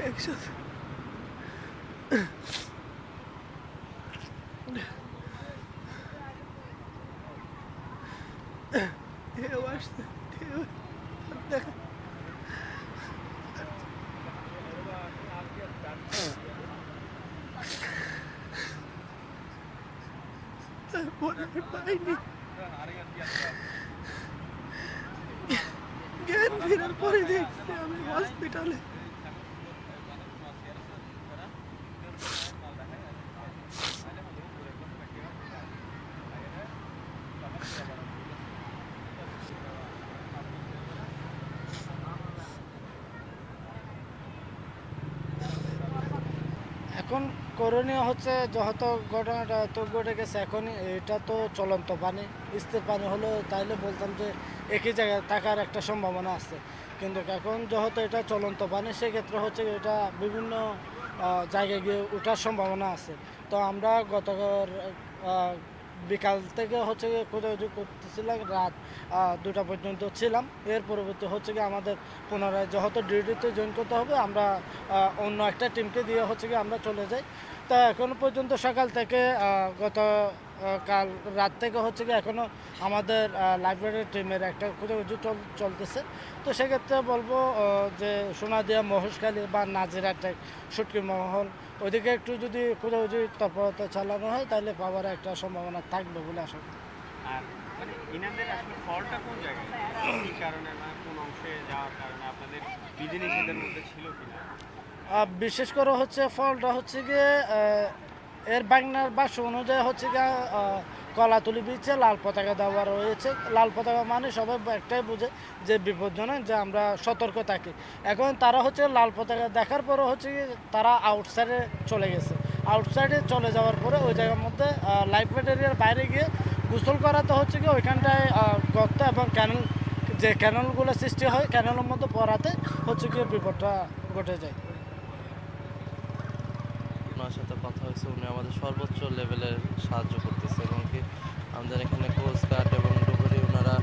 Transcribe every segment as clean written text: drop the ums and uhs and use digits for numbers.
একসাথে ঢেউ আসছে, ঢেউ দেখা তারপরে আর পাইনি। জ্ঞান ফেরার পরে দেখছি আমি হসপিটালে। এখন করণীয় হচ্ছে যেহেতু ঘটনাটা তো ঘটে গেছে, এখন এটা তো চলন্ত পানি, স্থির পানি হলো তাইলে বলতাম যে একই জায়গায় থাকার একটা সম্ভাবনা আছে। কিন্তু এখন যেহেতু এটা চলন্ত পানি, সেক্ষেত্রে হচ্ছে এটা বিভিন্ন জায়গায় গিয়ে ওঠার সম্ভাবনা আছে। তো আমরা গতকাল বিকাল থেকে হচ্ছে গিয়ে খোঁজাখুঁজি করতেছিলাম, রাত 2টা পর্যন্ত ছিলাম। এর পরবর্তী হচ্ছে গিয়ে আমাদের পুনরায় যেহেতু ডিউটিতে জয়েন করতে হবে, আমরা অন্য একটা টিমকে দিয়ে হচ্ছে গিয়ে আমরা চলে যাই। তা এখন পর্যন্ত সকাল থেকে গত কাল রাত থেকে হচ্ছে গিয়ে এখনও আমাদের লাইব্রেরি টিমের একটা খোঁজাখুঁজি চলতেছে। তো সেক্ষেত্রে বলবো যে সোনাদিয়া, মহেশখালী বা নাজিরাটেক, শুটকি মহল ওইদিকে একটু যদি খোঁজাখুঁজি তৎপরতা চালানো হয় তাহলে পাওয়ার একটা সম্ভাবনা থাকবে বলে আশা করি। আর মানে ইনাদের আসলে ফলটা কোন জায়গায়, কি কারণে, মানে কোন অংশে যাওয়ার কারণে আপনাদের বিধিনিষেধের মধ্যে ছিল কিনা? বিশেষ করে হচ্ছে ফলটা হচ্ছে গিয়ে এর বাংলার ভাষা অনুযায়ী হচ্ছে গিয়ে কলাতলি বিচে লাল পতাকা দেওয়া রয়েছে। লাল পতাকা মানে সবাই একটাই বুঝে যে বিপজ্জনক, যে আমরা সতর্ক থাকি। এখন তারা হচ্ছে লাল পতাকা দেখার পরে হচ্ছে কি তারা আউটসাইডে চলে গেছে। আউটসাইডে চলে যাওয়ার পরে ওই জায়গার মধ্যে লাইব্রেরি এরিয়ার বাইরে গিয়ে গোসল করাতে হচ্ছে কি ওইখানটায় গর্ত এবং ক্যানেল, যে ক্যানেলগুলো সৃষ্টি হয়, ক্যানেলের মধ্যে পড়াতে হচ্ছে কি বিপদটা ঘটে যায়। ওনার সাথে কথা হয়েছে, উনি আমাদের সর্বোচ্চ লেভেলের সাহায্য করতেছে এবং কি আমাদের এখানে কোস্ট গার্ড এবং ডুবুরি ওনারা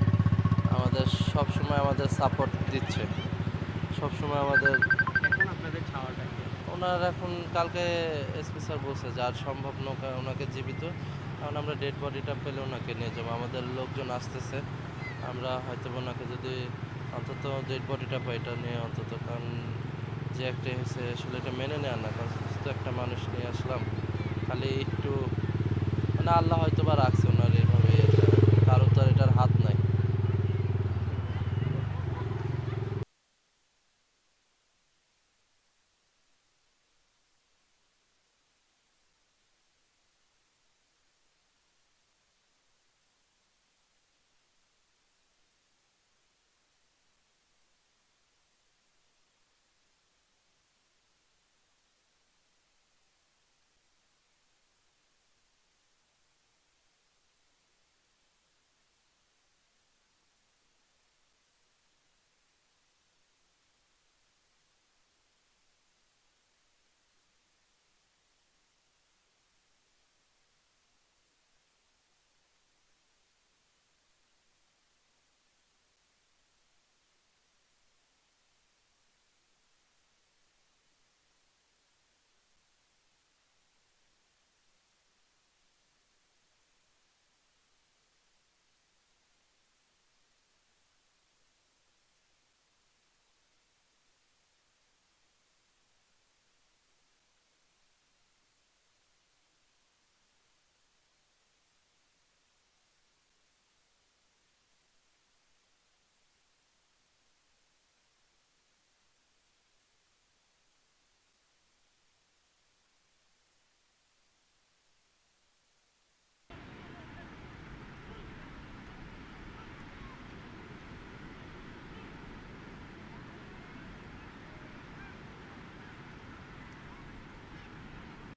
আমাদের সবসময় আমাদের সাপোর্ট দিচ্ছে, সবসময় আমাদের। এখন আপনাদের ছাওয়াটা কি? ওনার এখন কালকে এসপি স্যার বলছে যার সম্ভব নৌকা ওনাকে জীবিত, কারণ আমরা ডেড বডিটা পেলে ওনাকে নিয়ে যাবো। আমাদের লোকজন আসতেছে, আমরা হয়তো ওনাকে যদি অন্তত ডেড বডিটা পাই এটা নিয়ে অন্তত, কারণ যে একটা হয়েছে আসলে এটা মেনে নেওয়ার না, কারণ সুস্থ একটা মানুষ নিয়ে আসলাম, খালি একটু মানে আল্লাহ হয়তো বা রাখছে